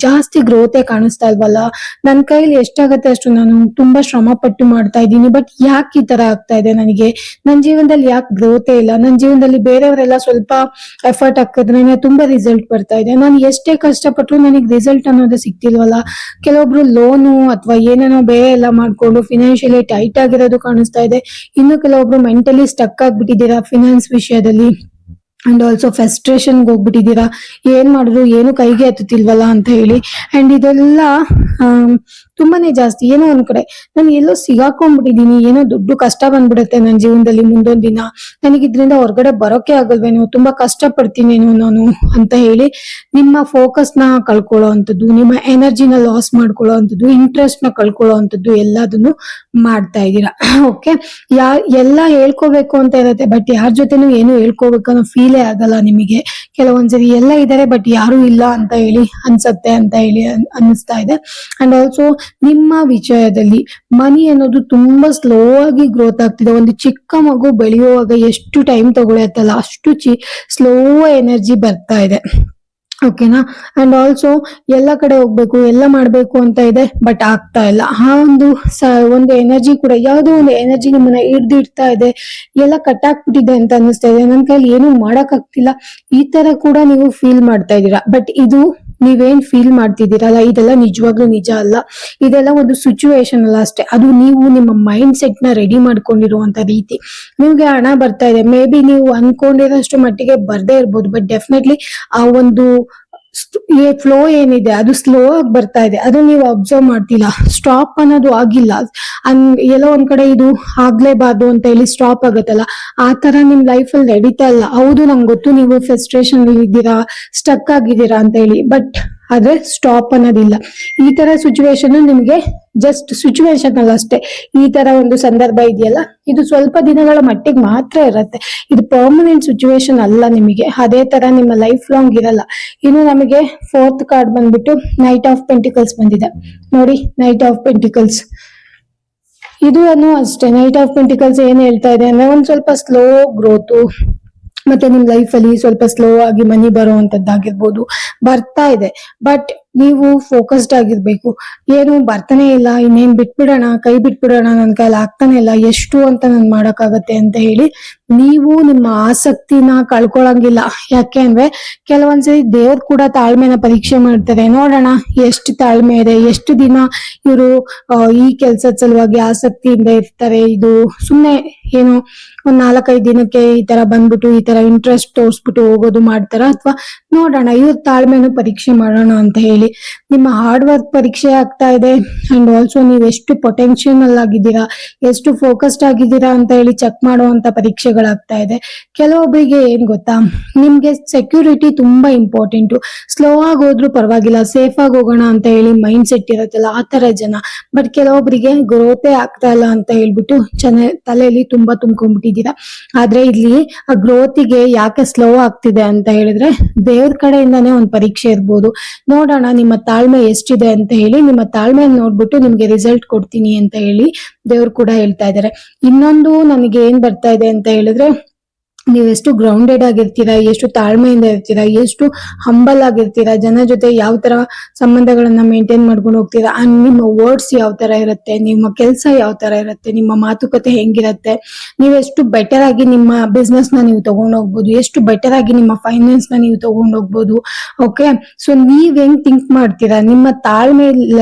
ಜಾಸ್ತಿ ಗ್ರೋತೆ ಕಾಣಿಸ್ತಾ ಇಲ್ವಲ್ಲ, ನನ್ ಕೈಲಿ ಎಷ್ಟಾಗತ್ತೆ ಅಷ್ಟು ನಾನು ತುಂಬಾ ಶ್ರಮ ಪಟ್ಟು ಮಾಡ್ತಾ ಇದ್ದೀನಿ, ಬಟ್ ಯಾಕೆ ಈ ತರ ಆಗ್ತಾ ಇದೆ, ನನಗೆ ನನ್ನ ಜೀವನದಲ್ಲಿ ಯಾಕೆ ಗ್ರೋತೆ ಇಲ್ಲ, ನನ್ನ ಜೀವನದಲ್ಲಿ ಬೇರೆಯವರೆಲ್ಲ ಸ್ವಲ್ಪ ಎಫರ್ಟ್ ಹಾಕಿದ್ರೆ ತುಂಬಾ ರಿಸಲ್ಟ್ ಬರ್ತಾ ಇದೆ, ನಾನು ಎಷ್ಟೇ ಕಷ್ಟಪಟ್ರು ನನಗೆ ರಿಸಲ್ಟ್ ಅನ್ನೋದು ಸಿಗ್ತಿಲ್ವಲ್ಲ. ಕೆಲವೊಬ್ರು ಲೋನು ಅಥವಾ ಏನೇನೋ ಬೇರೆ ಎಲ್ಲ ಮಾಡ್ಕೊಂಡು ಫಿನಾನ್ಷಿಯಲಿ ಟೈಟ್ ಆಗಿರೋದು ಕಾಣಿಸ್ತಾ ಇದೆ. ಇನ್ನು ಕೆಲವೊಬ್ರು ಮೆಂಟಲಿ ಸ್ಟಕ್ ಆಗ್ಬಿಟ್ಟಿದ್ದೀರಾ ಫಿನಾನ್ಸ್ ವಿಷಯದಲ್ಲಿ. ಅಂಡ್ ಆಲ್ಸೋ ಫ್ರಸ್ಟ್ರೇಷನ್ಗೆ ಹೋಗ್ಬಿಟ್ಟಿದ್ದೀರಾ, ಏನ್ ಮಾಡಿದ್ರು ಏನು ಕೈಗೆ ಹತ್ತುತ್ತಿಲ್ವಲ್ಲ ಅಂತ ಹೇಳಿ. ಅಂಡ್ ಇದೆಲ್ಲ ತುಂಬಾನೇ ಜಾಸ್ತಿ. ಏನೋ ಒಂದ್ ಕಡೆ ನಾನು ಎಲ್ಲೋ ಸಿಗಾಕೊಂಡ್ಬಿಟ್ಟಿದೀನಿ, ಏನೋ ದೊಡ್ಡ ಕಷ್ಟ ಬಂದ್ಬಿಡುತ್ತೆ ನನ್ನ ಜೀವನದಲ್ಲಿ ಮುಂದೊಂದ್ ದಿನ, ನನಗೆ ಇದ್ರಿಂದ ಹೊರಗಡೆ ಬರೋಕೆ ಆಗಲ್ವೇನೋ, ತುಂಬಾ ಕಷ್ಟ ಪಡ್ತೀನೇನೋ ನಾನು ಅಂತ ಹೇಳಿ ನಿಮ್ಮ ಫೋಕಸ್ ನ ಕಳ್ಕೊಳ್ಳೋ ಅಂತದ್ದು, ನಿಮ್ಮ ಎನರ್ಜಿನ ಲಾಸ್ ಮಾಡ್ಕೊಳ್ಳೋ ಅಂತದ್ದು, ಇಂಟ್ರೆಸ್ಟ್ ನ ಕಳ್ಕೊಳ್ಳೋ ಅಂತದ್ದು ಎಲ್ಲದನ್ನು ಮಾಡ್ತಾ ಇದ್ದೀರಾ. ಓಕೆ, ಎಲ್ಲ ಹೇಳ್ಕೋಬೇಕು ಅಂತ ಇರತ್ತೆ, ಬಟ್ ಯಾರ ಜೊತೆನೂ ಏನು ಹೇಳ್ಕೋಬೇಕು ಅನ್ನೋ ಫೀಲೇ ಆಗಲ್ಲ ನಿಮಗೆ. ಕೆಲವೊಂದ್ಸರಿ ಎಲ್ಲ ಇದಾರೆ ಬಟ್ ಯಾರು ಇಲ್ಲ ಅಂತ ಹೇಳಿ ಅನ್ಸತ್ತೆ ಅಂತ ಹೇಳಿ ಅನ್ನಿಸ್ತಾ ಇದೆ. ಅಂಡ್ ಆಲ್ಸೋ ನಿಮ್ಮ ವಿಷಯದಲ್ಲಿ ಮನಿ ಅನ್ನೋದು ತುಂಬಾ ಸ್ಲೋ ಆಗಿ ಗ್ರೋತ್ ಆಗ್ತಿದೆ. ಒಂದು ಚಿಕ್ಕ ಮಗು ಬೆಳೆಯುವಾಗ ಎಷ್ಟು ಟೈಮ್ ತಗೊಳತ್ತಲ್ಲ ಅಷ್ಟು ಸ್ಲೋ ಎನರ್ಜಿ ಬರ್ತಾ ಇದೆ. ಓಕೆನಾ. ಅಂಡ್ ಆಲ್ಸೋ ಎಲ್ಲ ಕಡೆ ಹೋಗ್ಬೇಕು, ಎಲ್ಲ ಮಾಡ್ಬೇಕು ಅಂತ ಇದೆ, ಬಟ್ ಆಗ್ತಾ ಇಲ್ಲ. ಆ ಒಂದು ಎನರ್ಜಿ ಕೂಡ, ಯಾವ್ದೋ ಒಂದು ಎನರ್ಜಿ ನಿಮ್ಮನ್ನ ಹಿಡ್ದಿಡ್ತಾ ಇದೆ, ಎಲ್ಲ ಕಟ್ಟಾಕ್ಬಿಟ್ಟಿದೆ ಅಂತ ಅನಿಸ್ತಾ ಇದೆ, ನನ್ ಕೈಲಿ ಏನು ಮಾಡಕ್ ಆಗ್ತಿಲ್ಲ, ಈ ತರ ಕೂಡ ನೀವು ಫೀಲ್ ಮಾಡ್ತಾ ಇದ್ದೀರಾ. ಬಟ್ ಇದು ನೀವೇನ್ ಫೀಲ್ ಮಾಡ್ತಿದ್ದೀರಲ್ಲ, ಇದೆಲ್ಲ ನಿಜವಾಗ್ಲೂ ನಿಜ ಅಲ್ಲ. ಇದೆಲ್ಲ ಒಂದು ಸಿಚುವೇಶನ್ ಅಲ್ಲ ಅಷ್ಟೇ, ಅದು ನೀವು ನಿಮ್ಮ ಮೈಂಡ್ ಸೆಟ್ ನ ರೆಡಿ ಮಾಡ್ಕೊಂಡಿರುವಂತ ರೀತಿ. ನಿಮ್ಗೆ ಹಣ ಬರ್ತಾ ಇದೆ, ಮೇ ಬಿ ನೀವು ಅನ್ಕೊಂಡಿರೋಷ್ಟು ಮಟ್ಟಿಗೆ ಬರ್ದೇ ಇರ್ಬೋದು, ಬಟ್ ಡೆಫಿನೆಟ್ಲಿ ಆ ಒಂದು ಫ್ಲೋ ಏನಿದೆ ಅದು ಸ್ಲೋ ಆಗಿ ಬರ್ತಾ ಇದೆ, ಅದು ನೀವು ಅಬ್ಸರ್ವ್ ಮಾಡ್ತಿಲ್ಲ. ಸ್ಟಾಪ್ ಅನ್ನೋದು ಆಗಿಲ್ಲ. ಎಲ್ಲೋ ಒಂದ್ ಕಡೆ ಇದು ಆಗ್ಲೇಬಾರ್ದು ಅಂತ ಹೇಳಿ ಸ್ಟಾಪ್ ಆಗತ್ತಲ್ಲ, ಆ ತರ ನಿಮ್ ಲೈಫ್ ಅಲ್ಲಿ ನಡೀತಾ ಇಲ್ಲ. ಹೌದು, ನಂಗೆ ಗೊತ್ತು ನೀವು ಫ್ರಸ್ಟ್ರೇಷನ್ ಇದ್ದೀರಾ, ಸ್ಟಕ್ ಆಗಿದ್ದೀರಾ ಅಂತ ಹೇಳಿ, ಬಟ್ ಆದ್ರೆ ಸ್ಟಾಪ್ ಅನ್ನೋದಿಲ್ಲ. ಈ ತರ ಸಿಚುವೇಶನ್ ನಿಮ್ಗೆ ಜಸ್ಟ್ ಸಿಚುವೇಶನ್ ಅಲ್ಲ ಅಷ್ಟೇ. ಈ ತರ ಒಂದು ಸಂದರ್ಭ ಇದೆಯಲ್ಲ, ಇದು ಸ್ವಲ್ಪ ದಿನಗಳ ಮಟ್ಟಿಗೆ ಮಾತ್ರ ಇರತ್ತೆ, ಇದು ಪರ್ಮನೆಂಟ್ ಸಿಚುವೇಶನ್ ಅಲ್ಲ ನಿಮಗೆ. ಅದೇ ತರ ನಿಮ್ಮ ಲೈಫ್ ಲಾಂಗ್ ಇರಲ್ಲ. ಇನ್ನು ನಮಗೆ 4th ಕಾರ್ಡ್ ಬಂದ್ಬಿಟ್ಟು ನೈಟ್ ಆಫ್ ಪೆಂಟಿಕಲ್ಸ್ ಬಂದಿದೆ ನೋಡಿ. ನೈಟ್ ಆಫ್ ಪೆಂಟಿಕಲ್ಸ್ ಇದು ಅಷ್ಟೇ. ನೈಟ್ ಆಫ್ ಪೆಂಟಿಕಲ್ಸ್ ಏನ್ ಹೇಳ್ತಾ ಇದೆ ಅಂದ್ರೆ, ಒಂದ್ ಸ್ವಲ್ಪ ಸ್ಲೋ ಗ್ರೋತು, ಮತ್ತೆ ನಿಮ್ ಲೈಫ್ ಅಲ್ಲಿ ಸ್ವಲ್ಪ ಸ್ಲೋ ಆಗಿ ಮನಿ ಬರುವಂತದ್ದಾಗಿರ್ಬೋದು, ಬರ್ತಾ ಇದೆ. ಬಟ್ ನೀವು ಫೋಕಸ್ಡ್ ಆಗಿರ್ಬೇಕು. ಏನು ಬರ್ತಾನೆ ಇಲ್ಲ, ಇನ್ನೇನ್ ಬಿಟ್ಬಿಡೋಣ, ಕೈ ಬಿಟ್ಬಿಡೋಣ, ನನ್ ಕೈಲಿ ಆಗ್ತಾನೆ ಇಲ್ಲ, ಎಷ್ಟು ಅಂತ ನನ್ ಮಾಡಕ್ಕಾಗತ್ತೆ ಅಂತ ಹೇಳಿ ನೀವು ನಿಮ್ಮ ಆಸಕ್ತಿನ ಕಳ್ಕೊಳಂಗಿಲ್ಲ. ಯಾಕೆ ಅಂದ್ರೆ ಕೆಲವೊಂದ್ಸರಿ ದೇವ್ರು ಕೂಡ ತಾಳ್ಮೆನ ಪರೀಕ್ಷೆ ಮಾಡ್ತಾರೆ. ನೋಡೋಣ ಎಷ್ಟು ತಾಳ್ಮೆ ಇದೆ, ಎಷ್ಟು ದಿನ ಇವರು ಈ ಕೆಲ್ಸದ ಸಲುವಾಗಿ ಆಸಕ್ತಿಯಿಂದ ಇರ್ತಾರೆ. ಇದು ಸುಮ್ನೆ ಏನು ಒಂದ್ 4-5 ದಿನಕ್ಕೆ ಈ ತರ ಬಂದ್ಬಿಟ್ಟು ಈ ತರ ಇಂಟ್ರೆಸ್ಟ್ ತೋರ್ಸ್ಬಿಟ್ಟು ಹೋಗೋದು ಮಾಡ್ತಾರ, ಅಥವಾ ನೋಡೋಣ ಇವ್ರ ತಾಳ್ಮೆನು ಪರೀಕ್ಷೆ ಮಾಡೋಣ ಅಂತ ಹೇಳಿ ನಿಮ್ಮ ಹಾರ್ಡ್ ವರ್ಕ್ ಪರೀಕ್ಷೆ ಆಗ್ತಾ ಇದೆ. ಅಂಡ್ ಆಲ್ಸೋ ನೀವು ಎಷ್ಟು ಪೊಟೆನ್ಶಿಯಲ್ ಆಗಿದ್ದೀರಾ, ಎಷ್ಟು ಫೋಕಸ್ಡ್ ಆಗಿದ್ದೀರಾ ಅಂತ ಹೇಳಿ ಚೆಕ್ ಮಾಡುವಂತ ಪರೀಕ್ಷೆಗಳಾಗ್ತಾ ಇದೆ. ಕೆಲವೊಬ್ಬರಿಗೆ ಏನ್ ಗೊತ್ತಾ, ನಿಮ್ಗೆ ಸೆಕ್ಯೂರಿಟಿ ತುಂಬಾ ಇಂಪಾರ್ಟೆಂಟ್. ಸ್ಲೋ ಆಗಿ ಹೋದ್ರು ಪರವಾಗಿಲ್ಲ, ಸೇಫ್ ಆಗಿ ಹೋಗೋಣ ಅಂತ ಹೇಳಿ ಮೈಂಡ್ ಸೆಟ್ ಇರತ್ತಲ್ಲ, ಆ ತರ ಜನ. ಬಟ್ ಕೆಲವೊಬ್ಬರಿಗೆ ಗ್ರೋತೆ ಆಗ್ತಾ ಇಲ್ಲ ಅಂತ ಹೇಳ್ಬಿಟ್ಟು ತಲೆಯಲ್ಲಿ ತುಂಬಾ ತುಂಬ್ಕೊಂಡ್ಬಿಟ್ಟಿದ್ದೀರಾ. ಆದ್ರೆ ಇಲ್ಲಿ ಆ ಗ್ರೋತಿಗೆ ಯಾಕೆ ಸ್ಲೋ ಆಗ್ತಿದೆ ಅಂತ ಹೇಳಿದ್ರೆ ದೇವ್ರ ಕಡೆಯಿಂದಾನೇ ಒಂದು ಪರೀಕ್ಷೆ ಇರ್ಬೋದು. ನೋಡೋಣ ನಿಮ್ಮ ತಾಳ್ಮೆ ಎಷ್ಟಿದೆ ಅಂತ ಹೇಳಿ, ನಿಮ್ಮ ತಾಳ್ಮೆ ನೋಡ್ಬಿಟ್ಟು ನಿಮ್ಗೆ ರಿಸಲ್ಟ್ ಕೊಡ್ತೀನಿ ಅಂತ ಹೇಳಿ ದೇವ್ರು ಕೂಡ ಹೇಳ್ತಾ ಇದ್ದಾರೆ. ಇನ್ನೊಂದು ನನಗೆ ಏನ್ ಬರ್ತಾ ಇದೆ ಅಂತ ಹೇಳಿದ್ರೆ, ನೀವು ಎಷ್ಟು ಗ್ರೌಂಡೆಡ್ ಆಗಿರ್ತೀರಾ, ಎಷ್ಟು ತಾಳ್ಮೆಯಿಂದ ಇರ್ತೀರಾ, ಎಷ್ಟು ಹಂಬಲ್ ಆಗಿರ್ತೀರಾ, ಜನ ಜೊತೆ ಯಾವ ತರ ಸಂಬಂಧಗಳನ್ನ ಮೇಂಟೈನ್ ಮಾಡ್ಕೊಂಡು ಹೋಗ್ತೀರಾ, ನಿಮ್ಮ ವರ್ಡ್ಸ್ ಯಾವ ತರ ಇರುತ್ತೆ, ನಿಮ್ಮ ಕೆಲಸ ಯಾವ ತರ ಇರುತ್ತೆ, ನಿಮ್ಮ ಮಾತುಕತೆ ಹೆಂಗಿರತ್ತೆ, ನೀವು ಎಷ್ಟು ಬೆಟರ್ ಆಗಿ ನಿಮ್ಮ ಬಿಸ್ನೆಸ್ ನ ನೀವು ತಗೊಂಡ್ ಹೋಗ್ಬೋದು, ಎಷ್ಟು ಬೆಟರ್ ಆಗಿ ನಿಮ್ಮ ಫೈನಾನ್ಸ್ ನ ನೀವು ತಗೊಂಡ್ ಹೋಗ್ಬೋದು. ಓಕೆ, ಸೊ ನೀವ್ ಹೆಂಗ್ ಥಿಂಕ್ ಮಾಡ್ತೀರಾ, ನಿಮ್ಮ ತಾಳ್ಮೆ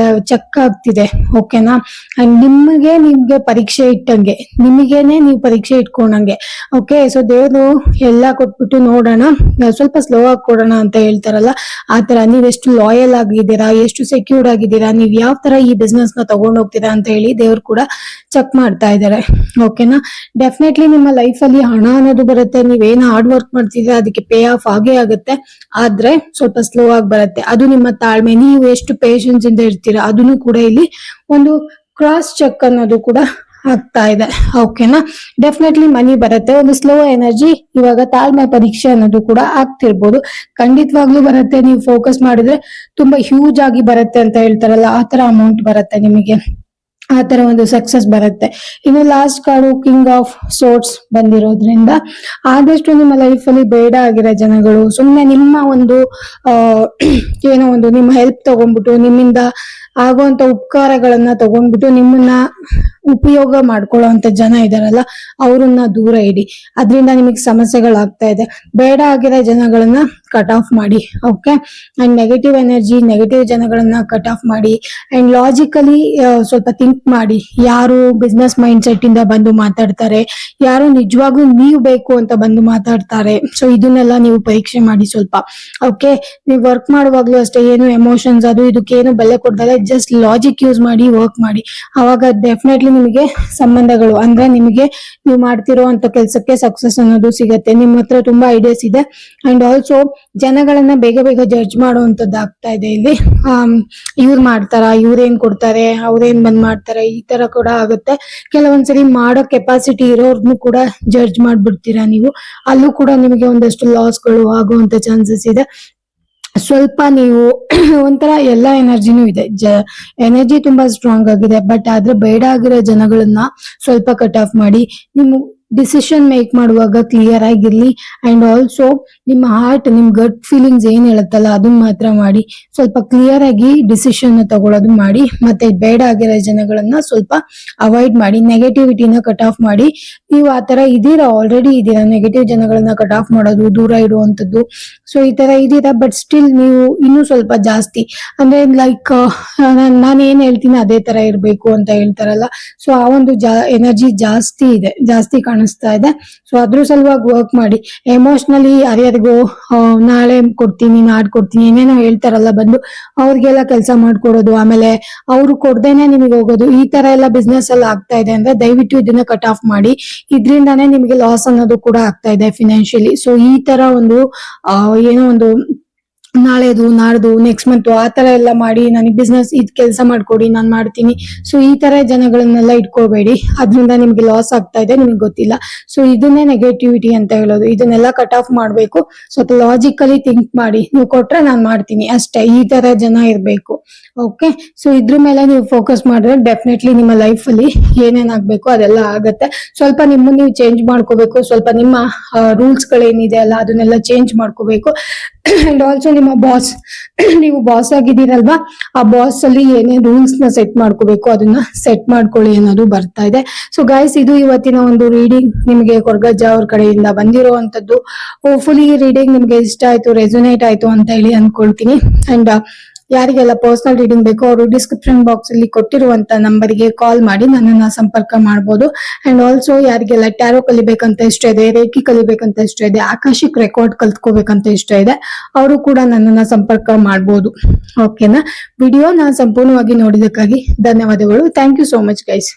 ಚೆಕ್ ಆಗ್ತಿದೆ. ಓಕೆನಾ, ಅಂಡ್ ನಿಮ್ಗೆ ಪರೀಕ್ಷೆ ಇಟ್ಟಂಗೆ, ನಿಮಗೇನೆ ನೀವು ಪರೀಕ್ಷೆ ಇಟ್ಕೊಂಡಂಗೆ. ಓಕೆ, ಸೊ ದೇವರು ಎಲ್ಲ ಕೊಟ್ಬಿಟ್ಟು ನೋಡೋಣ, ಸ್ವಲ್ಪ ಸ್ಲೋ ಆಗಿ ಕೊಡೋಣ ಅಂತ ಹೇಳ್ತಾರಲ್ಲ, ಆತರ ನೀವೆಷ್ಟು ಲಾಯಲ್ ಆಗಿದ್ದೀರಾ, ಎಷ್ಟು ಸೆಕ್ಯೂರ್ಡ್ ಆಗಿದ್ದೀರಾ, ನೀವ್ ಯಾವ ತರ ಈ ಬಿಸ್ನೆಸ್ ನ ತಗೊಂಡ್ ಹೋಗ್ತೀರಾ ಅಂತ ಹೇಳಿ ದೇವ್ರು ಕೂಡ ಚೆಕ್ ಮಾಡ್ತಾ ಇದ್ದಾರೆ. ಓಕೆನಾ, ಡೆಫಿನೆಟ್ಲಿ ನಿಮ್ಮ ಲೈಫ್ ಅಲ್ಲಿ ಹಣ ಅನ್ನೋದು ಬರುತ್ತೆ, ನೀವೇನು ಹಾರ್ಡ್ ವರ್ಕ್ ಮಾಡ್ತಿದ್ರೆ ಅದಕ್ಕೆ ಪೇ ಆಫ್ ಆಗೇ ಆಗುತ್ತೆ. ಆದ್ರೆ ಸ್ವಲ್ಪ ಸ್ಲೋ ಆಗಿ ಬರುತ್ತೆ, ಅದು ನಿಮ್ಮ ತಾಳ್ಮೆ, ನೀವು ಎಷ್ಟು ಪೇಷನ್ಸ್ ಇಂದ ಇರ್ತೀರಾ ಅದನ್ನು ಕೂಡ ಇಲ್ಲಿ ಒಂದು ಕ್ರಾಸ್ ಚೆಕ್ ಅನ್ನೋದು ಕೂಡ ಆಗ್ತಾ ಇದೆ. ಓಕೆನಾ, ಡೆಫಿನೆಟ್ಲಿ ಮನಿ ಬರುತ್ತೆ. ಒಂದು ಸ್ಲೋ ಎನರ್ಜಿ, ಇವಾಗ ತಾಳ್ಮೆ ಪರೀಕ್ಷೆ ಅನ್ನೋದು ಕೂಡ ಆಗ್ತಿರ್ಬೋದು, ಖಂಡಿತವಾಗ್ಲೂ ಬರುತ್ತೆ. ನೀವು ಫೋಕಸ್ ಮಾಡಿದ್ರೆ ತುಂಬಾ ಹ್ಯೂಜ್ ಆಗಿ ಬರುತ್ತೆ ಅಂತ ಹೇಳ್ತಾರಲ್ಲ, ಆತರ ಅಮೌಂಟ್ ಬರುತ್ತೆ ನಿಮಗೆ, ಆ ತರ ಒಂದು ಸಕ್ಸಸ್ ಬರುತ್ತೆ. ಇನ್ನು last card king of swords ಬಂದಿರೋದ್ರಿಂದ ಆದಷ್ಟು ನಿಮ್ಮ ಲೈಫ್ ಅಲ್ಲಿ ಬೇಡ ಆಗಿರೋ ಜನಗಳು, ಸುಮ್ಮನೆ ನಿಮ್ಮ ಒಂದು ಏನೋ ಒಂದು ನಿಮ್ಮ ಹೆಲ್ಪ್ ತಗೊಂಡ್ಬಿಟ್ಟು, ನಿಮ್ಮಿಂದ ಆಗುವಂತ ಉಪಕಾರಗಳನ್ನ ತಗೊಂಡ್ಬಿಟ್ಟು ನಿಮ್ಮನ್ನ ಉಪಯೋಗ ಮಾಡ್ಕೊಳ್ಳೋಂತ ಜನ ಇದಾರಲ್ಲ, ಅವ್ರನ್ನ ದೂರ ಇಡಿ. ಅದರಿಂದ ನಿಮಗೆ ಸಮಸ್ಯೆಗಳಾಗ್ತಾ ಇದೆ. ಬೇಡ ಆಗಿರೋ ಜನಗಳನ್ನ ಕಟ್ ಆಫ್ ಮಾಡಿ. Okay, and negative energy, negative ಜನಗಳನ್ನ ಕಟ್ ಆಫ್ ಮಾಡಿ. ಅಂಡ್ ಲಾಜಿಕಲಿ ಸ್ವಲ್ಪ ಥಿಂಕ್ ಮಾಡಿ, ಯಾರು ಬಿಸ್ನೆಸ್ ಮೈಂಡ್ ಸೆಟ್ ಇಂದ ಬಂದು ಮಾತಾಡ್ತಾರೆ, ಯಾರು ನಿಜವಾಗ್ಲೂ ನೀವು ಬೇಕು ಅಂತ ಬಂದು ಮಾತಾಡ್ತಾರೆ. ಸೊ ಇದನ್ನೆಲ್ಲ ನೀವು ಪರೀಕ್ಷೆ ಮಾಡಿ ಸ್ವಲ್ಪ. ಓಕೆ, ನೀವು ವರ್ಕ್ ಮಾಡುವಾಗ್ಲೂ ಅಷ್ಟೇ, ಏನು ಎಮೋಷನ್ಸ್ ಅದು ಇದಕ್ಕೇನು ಬೆಲೆ ಕೊಡ್ತಾರೆ, ಜಸ್ಟ್ ಲಾಜಿಕ್ ಯೂಸ್ ಮಾಡಿ ವರ್ಕ್ ಮಾಡಿ. ಅವಾಗ ಡೆಫಿನೆಟ್ಲಿ ನಿಮಗೆ ಸಂಬಂಧಗಳು ಅಂದ್ರೆ ನಿಮಗೆ ನೀವು ಮಾಡ್ತಿರೋ ಅಂತ ಕೆಲಸಕ್ಕೆ ಸಕ್ಸಸ್ ಅನ್ನೋದು ಸಿಗತ್ತೆ. ನಿಮ್ಮ ಹತ್ರ ತುಂಬಾ ಐಡಿಯಾಸ್ ಇದೆ. ಅಂಡ್ ಆಲ್ಸೋ ಜನಗಳನ್ನ ಬೇಗ ಬೇಗ ಜಡ್ಜ್ ಮಾಡುವಂತದ್ದು ಆಗ್ತಾ ಇದೆ ಇಲ್ಲಿ. ಇವ್ರು ಮಾಡ್ತಾರ, ಇವ್ರೇನ್ ಕೊಡ್ತಾರೆ, ಅವ್ರೇನ್ ಬಂದ್ ಮಾಡ್ತಾರೆ, ಈ ತರ ಕೂಡ ಆಗುತ್ತೆ. ಕೆಲವೊಂದ್ಸರಿ ಮಾಡೋ ಕೆಪಾಸಿಟಿ ಇರೋರ್ನು ಕೂಡ ಜಡ್ಜ್ ಮಾಡ್ಬಿಡ್ತೀರಾ ನೀವು, ಅಲ್ಲೂ ಕೂಡ ನಿಮಗೆ ಒಂದಷ್ಟು ಲಾಸ್ಗಳು ಆಗುವಂತ ಚಾನ್ಸಸ್ ಇದೆ. ಸ್ವಲ್ಪ ನೀವು ಒಂಥರ ಎಲ್ಲಾ ಎನರ್ಜಿನೂ ಇದೆ, ಎನರ್ಜಿ ತುಂಬಾ ಸ್ಟ್ರಾಂಗ್ ಆಗಿದೆ, ಬಟ್ ಆದ್ರೆ ಬೇಡ ಆಗಿರೋ ಜನಗಳನ್ನ ಸ್ವಲ್ಪ ಕಟ್ ಆಫ್ ಮಾಡಿ. ನಿಮ್ಮ ಡಿಸಿಷನ್ ಮೇಕ್ ಮಾಡುವಾಗ ಕ್ಲಿಯರ್ ಆಗಿರ್ಲಿ. ಅಂಡ್ ಆಲ್ಸೋ ನಿಮ್ಮ ಹಾರ್ಟ್, ನಿಮ್ ಗಟ್ ಫೀಲಿಂಗ್ಸ್ ಏನ್ ಹೇಳುತ್ತಲ್ಲ ಅದನ್ನ ಮಾತ್ರ ಮಾಡಿ. ಸ್ವಲ್ಪ ಕ್ಲಿಯರ್ ಆಗಿ ಡಿಸಿಷನ್ ತಗೊಳ್ಳೋದು ಮಾಡಿ. ಮತ್ತೆ ಬೇಡ ಆಗಿರೋ ಜನಗಳನ್ನ ಸ್ವಲ್ಪ ಅವಾಯ್ಡ್ ಮಾಡಿ, ನೆಗೆಟಿವಿಟಿನ ಕಟ್ ಆಫ್ ಮಾಡಿ. ನೀವು ಆತರ ಇದೀರಾ, ಆಲ್ರೆಡಿ ಇದೀರಾ, ನೆಗೆಟಿವ್ ಜನಗಳನ್ನ ಕಟ್ ಆಫ್ ಮಾಡೋದು, ದೂರ ಇಡುವಂತದ್ದು. ಸೊ ಈ ತರ ಇದೀರಾ, ಬಟ್ ಸ್ಟಿಲ್ ನೀವು ಇನ್ನೂ ಸ್ವಲ್ಪ ಜಾಸ್ತಿ ಅಂದ್ರೆ ಲೈಕ್ ನಾನು ಏನ್ ಹೇಳ್ತೀನಿ ಅದೇ ತರ ಇರ್ಬೇಕು ಅಂತ ಹೇಳ್ತಾರಲ್ಲ, ಸೊ ಆ ಒಂದು ಎನರ್ಜಿ ಜಾಸ್ತಿ ಇದೆ, ಜಾಸ್ತಿ ಕಾಣಿಸ್ತಾ ಇದೆ. ಸೊ ಅದ್ರ ಸಲುವಾಗಿ ವರ್ಕ್ ಮಾಡಿ. ಎಮೋಷನಲಿ ಯಾರ್ಯಾರಿಗೂ ನಾಳೆ ಕೊಡ್ತೀನಿ, ನಾಡ್ ಕೊಡ್ತೀನಿ ಏನೇನೋ ಹೇಳ್ತಾರಲ್ಲ, ಬಂದು ಅವ್ರಿಗೆಲ್ಲ ಕೆಲಸ ಮಾಡ್ಕೊಡೋದು, ಆಮೇಲೆ ಅವ್ರು ಕೊಡ್ದೇನೆ ನಿಮಗೆ ಹೋಗೋದು, ಈ ತರ ಎಲ್ಲ ಬಿಸ್ನೆಸ್ ಅಲ್ಲಿ ಆಗ್ತಾ ಇದೆ ಅಂದ್ರೆ ದಯವಿಟ್ಟು ಇದನ್ನ ಕಟ್ ಆಫ್ ಮಾಡಿ. ಇದ್ರಿಂದಾನೇ ನಿಮಗೆ ಲಾಸ್ ಅನ್ನೋದು ಕೂಡ ಆಗ್ತಾ ಇದೆ ಫಿನಾನ್ಷಿಯಲಿ. ಸೊ ಈ ತರ ಒಂದು ಏನೋ ಒಂದು ನಾಳೆದು ನಾಡ್ದು ನೆಕ್ಸ್ಟ್ ಮಂತ್ ಆ ತರ ಎಲ್ಲ ಮಾಡಿ ನನಗೆ ಬಿಸ್ನೆಸ್ ಇದ್ ಕೆಲಸ ಮಾಡ್ಕೊಡಿ ನಾನು ಮಾಡ್ತೀನಿ, ಸೊ ಈ ತರ ಜನಗಳನ್ನೆಲ್ಲ ಇಟ್ಕೋಬೇಡಿ. ಅದ್ರಿಂದ ನಿಮ್ಗೆ ಲಾಸ್ ಆಗ್ತಾ ಇದೆ, ನಿಮ್ಗೆ ಗೊತ್ತಿಲ್ಲ. ಸೊ ಇದನ್ನೇ ನೆಗೆಟಿವಿಟಿ ಅಂತ ಹೇಳೋದು. ಇದನ್ನೆಲ್ಲ ಕಟ್ ಆಫ್ ಮಾಡ್ಬೇಕು. ಸ್ವಲ್ಪ ಲಾಜಿಕಲಿ ಥಿಂಕ್ ಮಾಡಿ, ನೀವು ಕೊಟ್ರೆ ನಾನು ಮಾಡ್ತೀನಿ ಅಷ್ಟೇ, ಈ ತರ ಜನ ಇರ್ಬೇಕು. ಓಕೆ, ಸೊ ಇದ್ರ ಮೇಲೆ ನೀವು ಫೋಕಸ್ ಮಾಡಿದ್ರೆ ಡೆಫಿನೆಟ್ಲಿ ನಿಮ್ಮ ಲೈಫ್ ಅಲ್ಲಿ ಏನೇನಾಗ್ಬೇಕು ಅದೆಲ್ಲ ಆಗತ್ತೆ. ಸ್ವಲ್ಪ ನಿಮ್ಮನ್ನ ನೀವು ಚೇಂಜ್ ಮಾಡ್ಕೋಬೇಕು, ಸ್ವಲ್ಪ ನಿಮ್ಮ ರೂಲ್ಸ್ ಗಳೇನಿದೆ ಅಲ್ಲ ಅದನ್ನೆಲ್ಲ ಚೇಂಜ್ ಮಾಡ್ಕೋಬೇಕು. ಅಂಡ್ ಆಲ್ಸೋ ನಿಮ್ಮ ಬಾಸ್, ನೀವು ಬಾಸ್ ಆಗಿದ್ದೀರಲ್ವಾ, ಆ ಬಾಸ್ ಅಲ್ಲಿ ಏನೇನ್ ರೂಲ್ಸ್ ನ ಸೆಟ್ ಮಾಡ್ಕೋಬೇಕು ಅದನ್ನ ಸೆಟ್ ಮಾಡ್ಕೊಳ್ಳಿ ಅನ್ನೋದು ಬರ್ತಾ ಇದೆ. ಸೊ ಗೈಸ್, ಇದು ಇವತ್ತಿನ ಒಂದು ರೀಡಿಂಗ್, ನಿಮಗೆ ಕೊರ್ಗಜ್ಜ ಅವ್ರ ಕಡೆಯಿಂದ ಬಂದಿರುವಂತದ್ದು. ಹೋಪ್ಫುಲಿ ಈ ರೀಡಿಂಗ್ ನಿಮ್ಗೆ ಇಷ್ಟ ಆಯ್ತು, ರೆಸೊನೇಟ್ ಆಯ್ತು ಅಂತ ಹೇಳಿ ಅನ್ಕೊಳ್ತೀನಿ. ಅಂಡ್ ಯಾರಿಗೆಲ್ಲ ಪರ್ಸನಲ್ ರೀಡಿಂಗ್ ಬೇಕೋ ಅವರು ಡಿಸ್ಕ್ರಿಪ್ಷನ್ ಬಾಕ್ಸ್ ಅಲ್ಲಿ ಕೊಟ್ಟಿರುವಂತ ನಂಬರ್ಗೆ ಕಾಲ್ ಮಾಡಿ ನನ್ನನ್ನ ಸಂಪರ್ಕ ಮಾಡಬಹುದು. ಅಂಡ್ ಆಲ್ಸೋ ಯಾರಿಗೆಲ್ಲ ಟ್ಯಾರೋ ಕಲಿಬೇಕಂತ ಇಷ್ಟ ಇದೆ, ರೇಖಿ ಕಲಿಬೇಕಂತ ಇಷ್ಟ ಇದೆ, ಆಕಾಶಿಕ್ ರೆಕಾರ್ಡ್ ಕಲ್ತ್ಕೋಬೇಕಂತ ಇಷ್ಟ ಇದೆ, ಅವರು ಕೂಡ ನನ್ನನ್ನ ಸಂಪರ್ಕ ಮಾಡಬಹುದು. ಓಕೆನಾ, ವಿಡಿಯೋನ ಸಂಪೂರ್ಣವಾಗಿ ನೋಡಿದಕ್ಕಾಗಿ ಧನ್ಯವಾದಗಳು. Thank you so much guys.